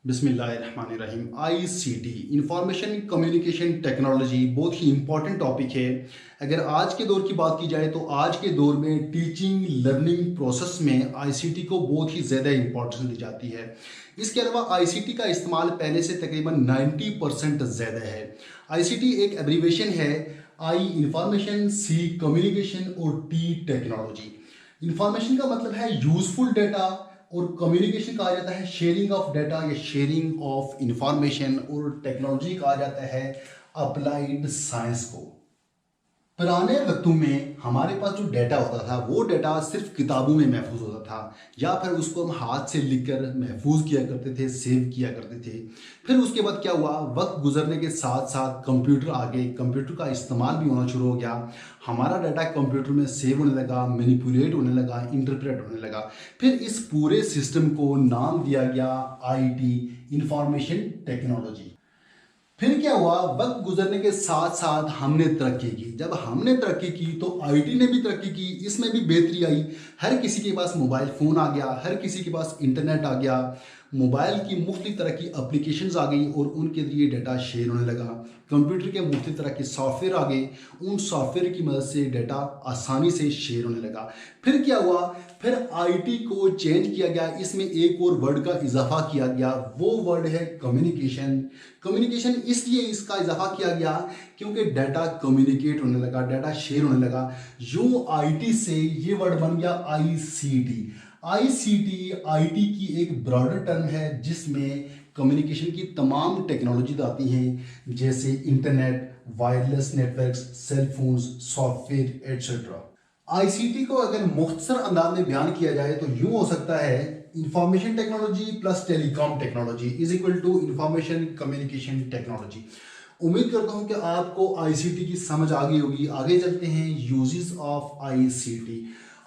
बिस्मिल्लाहिर्रहमानिर्रहीम। ICT information communication technology बहुत ही important topic है। अगर आज के दौर की बात की जाए तो आज के दौर में टीचिंग लर्निंग प्रोसेस में ICT को बहुत ही ज़्यादा इंपॉर्टेंस दी जाती है। इसके अलावा ICT का इस्तेमाल पहले से तकरीबन 90% ज़्यादा है। ICT एक एब्रीवेशन है, I इंफॉर्मेशन, C कम्युनिकेशन और T टेक्नोलॉजी। इंफॉर्मेशन का मतलब है यूजफुल डाटा और कम्युनिकेशन कहा जाता है शेयरिंग ऑफ डाटा या शेयरिंग ऑफ इंफॉर्मेशन, और टेक्नोलॉजी कहा जाता है अप्लाइड साइंस को। पुराने वक्तों में हमारे पास जो डाटा होता था वो डाटा सिर्फ किताबों में महफूज होता था, या फिर उसको हम हाथ से लिखकर महफूज किया करते थे, सेव किया करते थे। फिर उसके बाद क्या हुआ, वक्त गुजरने के साथ साथ कंप्यूटर आ गए, कंप्यूटर का इस्तेमाल भी होना शुरू हो गया। हमारा डाटा कंप्यूटर में सेव होने लगा, मैनिपुलेट होने लगा, इंटरप्रेट होने लगा। फिर इस पूरे सिस्टम को नाम दिया गया IT इंफॉर्मेशन टेक्नोलॉजी। फिर क्या हुआ, वक्त गुजरने के साथ साथ हमने तरक्की की। जब हमने तरक्की की तो IT ने भी तरक्की की, इसमें भी बेहतरी आई। हर किसी के पास मोबाइल फ़ोन आ गया, हर किसी के पास इंटरनेट आ गया, मोबाइल की मुख्तलिफ तरह की एप्लीकेशंस आ गई और उनके जरिए डाटा शेयर होने लगा। कंप्यूटर के मुख्तलिफ तरह के सॉफ्टवेयर आ गए, उन सॉफ्टवेयर की मदद से डाटा आसानी से शेयर होने लगा। फिर क्या हुआ, फिर IT को चेंज किया गया, इसमें एक और वर्ड का इजाफा किया गया, वो वर्ड है कम्युनिकेशन। कम्युनिकेशन इसलिए इसका इजाफा किया गया क्योंकि डाटा कम्युनिकेट होने लगा, डाटा शेयर होने लगा। यूं IT से ये वर्ड बन गया ICT। IT की एक ब्रॉडर टर्म है जिसमें कम्युनिकेशन की तमाम टेक्नोलॉजी आती हैं, जैसे internet, wireless networks, cell phones, software etcetera. ICT को अगर मुख्तसर अंदाज में बयान किया जाए तो यूं हो सकता है, information technology plus telecom technology is equal to information communication technology. उम्मीद करता हूं कि आपको ICT की समझ आ गई होगी। आगे चलते हैं यूजेस ऑफ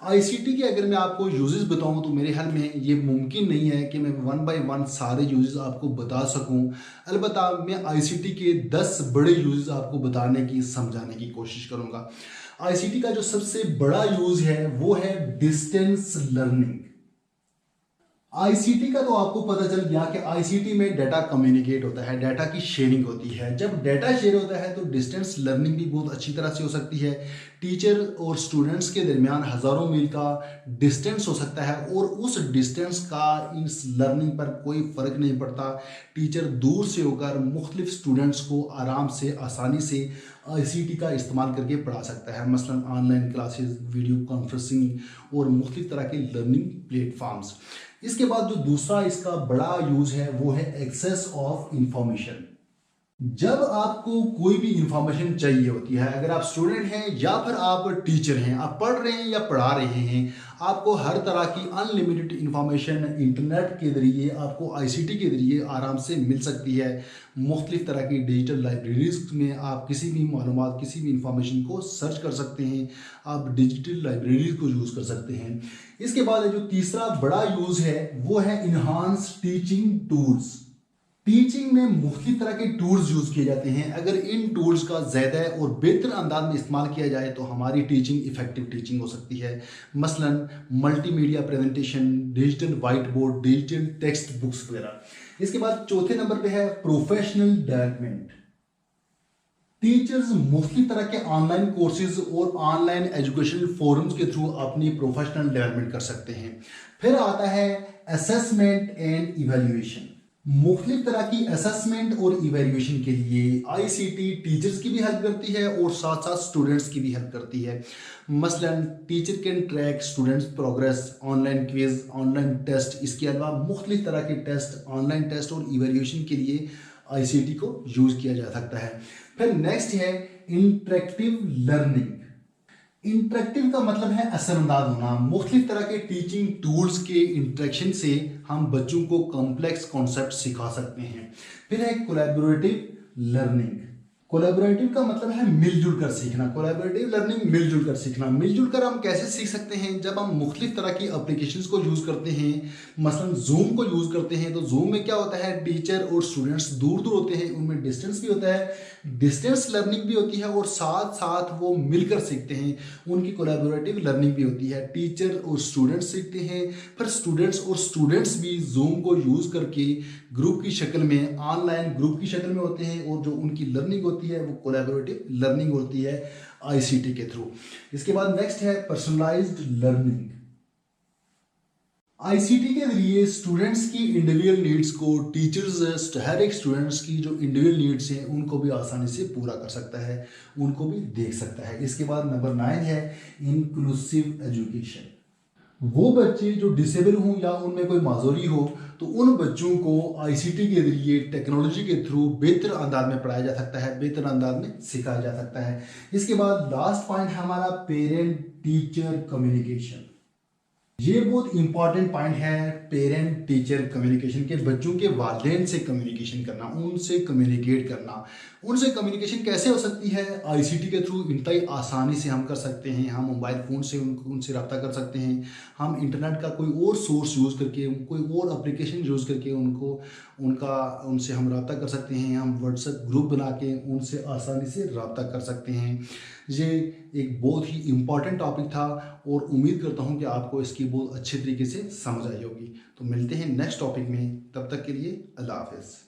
ICT के अगर मैं आपको यूजेस बताऊं तो मेरे ख्याल में ये मुमकिन नहीं है कि मैं वन बाय वन सारे यूजेस आपको बता सकूं। अलबत्ता मैं ICT के 10 बड़े यूजेस आपको बताने की, समझाने की कोशिश करूंगा। ICT का जो सबसे बड़ा यूज है वो है डिस्टेंस लर्निंग। ICT का तो आपको पता चल गया कि ICT में डाटा कम्युनिकेट होता है, डाटा की शेयरिंग होती है। जब डाटा शेयर होता है तो डिस्टेंस लर्निंग भी बहुत अच्छी तरह से हो सकती है। टीचर और स्टूडेंट्स के दरमियान हज़ारों मील का डिस्टेंस हो सकता है और उस डिस्टेंस का इस लर्निंग पर कोई फ़र्क नहीं पड़ता। टीचर दूर से होकर मुख्तलिफ स्टूडेंट्स को आराम से, आसानी से ICT का इस्तेमाल करके पढ़ा सकता है। मसलन ऑनलाइन क्लासेस, वीडियो कॉन्फ्रेंसिंग और मुख्तलिफ तरह के लर्निंग प्लेटफॉर्म्स। इसके बाद जो दूसरा इसका बड़ा यूज है वो है एक्सेस ऑफ इंफॉर्मेशन। जब आपको कोई भी इंफॉर्मेशन चाहिए होती है, अगर आप स्टूडेंट हैं या फिर आप टीचर हैं, आप पढ़ रहे हैं या पढ़ा रहे हैं, आपको हर तरह की अनलिमिटेड इंफॉर्मेशन इंटरनेट के जरिए, आपको ICT के जरिए आराम से मिल सकती है। मुख्तलिफ तरह की डिजिटल लाइब्रेरीज में आप किसी भी मालूमात, किसी भी इंफॉर्मेशन को सर्च कर सकते हैं। आप डिजिटल लाइब्रेरीज को यूज़ कर सकते हैं। इसके बाद जो तीसरा बड़ा यूज़ है वो है इन्हांस टीचिंग टूल्स। टीचिंग में मुख्तलिफ तरह के टूल्स यूज़ किए जाते हैं। अगर इन टूल्स का ज़्यादा और बेहतर अंदाज में इस्तेमाल किया जाए तो हमारी टीचिंग इफ़ेक्टिव टीचिंग हो सकती है। मसलन multimedia presentation, digital white board, digital text books वगैरह। इसके बाद चौथे नंबर पे है प्रोफेशनल डेवलपमेंट। टीचर्स मुख्तलिफ तरह के ऑनलाइन कोर्सेज और ऑनलाइन एजुकेशनल फोरम्स के थ्रू अपनी प्रोफेशनल डेवलपमेंट कर सकते हैं। फिर आता है असेसमेंट एंड इवेल्युएशन। मुख्तलिफ तरह की असेसमेंट और इवेल्युएशन के लिए ICT टीचर्स की भी हेल्प करती है और साथ साथ स्टूडेंट्स की भी हेल्प करती है। मसलन teacher can track students progress, online quiz, online test. इसके अलावा मुख्तलिफ तरह के टेस्ट, ऑनलाइन टेस्ट और इवेल्युएशन के लिए ICT को यूज़ किया जा सकता है। फिर नेक्स्ट है इंटरेक्टिव लर्निंग। इंटरेक्टिव का मतलब है असरअंदाज होना। मुख्तलिफ तरह के टीचिंग टूल्स के इंटरेक्शन से हम बच्चों को कॉम्प्लेक्स कॉन्सेप्ट सिखा सकते हैं। फिर है कोलैबोरेटिव लर्निंग। कोलैबोरेटिव का मतलब है मिलजुल कर सीखना। कोलैबोरेटिव लर्निंग मिलजुल कर सीखना। मिलजुल कर हम कैसे सीख सकते हैं? जब हम मुख्तलिफ तरह की एप्लीकेशंस को यूज़ करते हैं, मसलन जूम को यूज़ करते हैं, तो जूम में क्या होता है, टीचर और स्टूडेंट्स दूर दूर होते हैं, उनमें डिस्टेंस भी होता है, डिस्टेंस लर्निंग भी होती है और साथ साथ वो मिलकर सीखते हैं, उनकी कोलैबोरेटिव लर्निंग भी होती है। टीचर और स्टूडेंट्स सीखते हैं, फिर स्टूडेंट्स और स्टूडेंट्स भी जूम को यूज़ करके ग्रुप की शक्ल में, ऑनलाइन ग्रुप की शक्ल में होते हैं, और जो उनकी लर्निंग होती है वो कोलैबोरेटिव लर्निंग होती है आईसीटी के थ्रू। इसके बाद नेक्स्ट है पर्सनलाइज्ड लर्निंग। आईसीटी के जरिए स्टूडेंट्स की इंडिविजुअल नीड्स को टीचर्स हर एक स्टूडेंट्स की जो इंडिविजुअल नीड्स हैं उनको भी आसानी से पूरा कर सकता है, उनको भी देख सकता है। इसके बाद नंबर 9 है इंक्लूसिव एजुकेशन। वो बच्चे जो डिसेबल हों या उनमें कोई माजूरी हो, तो उन बच्चों को आईसीटी के जरिए टेक्नोलॉजी के थ्रू बेहतर अंदाज में पढ़ाया जा सकता है, बेहतर अंदाज में सिखाया जा सकता है। इसके बाद लास्ट पॉइंट है हमारा पेरेंट टीचर कम्युनिकेशन। ये बहुत इंपॉर्टेंट पॉइंट है, पेरेंट टीचर कम्युनिकेशन के, बच्चों के वालिदैन से कम्युनिकेशन करना, उनसे कम्युनिकेट करना। उनसे कम्युनिकेशन कैसे हो सकती है? आईसीटी के थ्रू इंतहाई आसानी से हम कर सकते हैं। हम मोबाइल फ़ोन से उनसे रब्ता कर सकते हैं, हम इंटरनेट का कोई और सोर्स यूज़ करके, कोई और एप्लीकेशन यूज़ करके उनसे हम रब्ता कर सकते हैं। हम व्हाट्सएप ग्रुप बना के उनसे आसानी से रब्ता कर सकते हैं। ये एक बहुत ही इम्पॉर्टेंट टॉपिक था और उम्मीद करता हूँ कि आपको इसकी बहुत अच्छे तरीके से समझ आई होगी। तो मिलते हैं नेक्स्ट टॉपिक में, तब तक के लिए अल्लाह हाफ़िज़।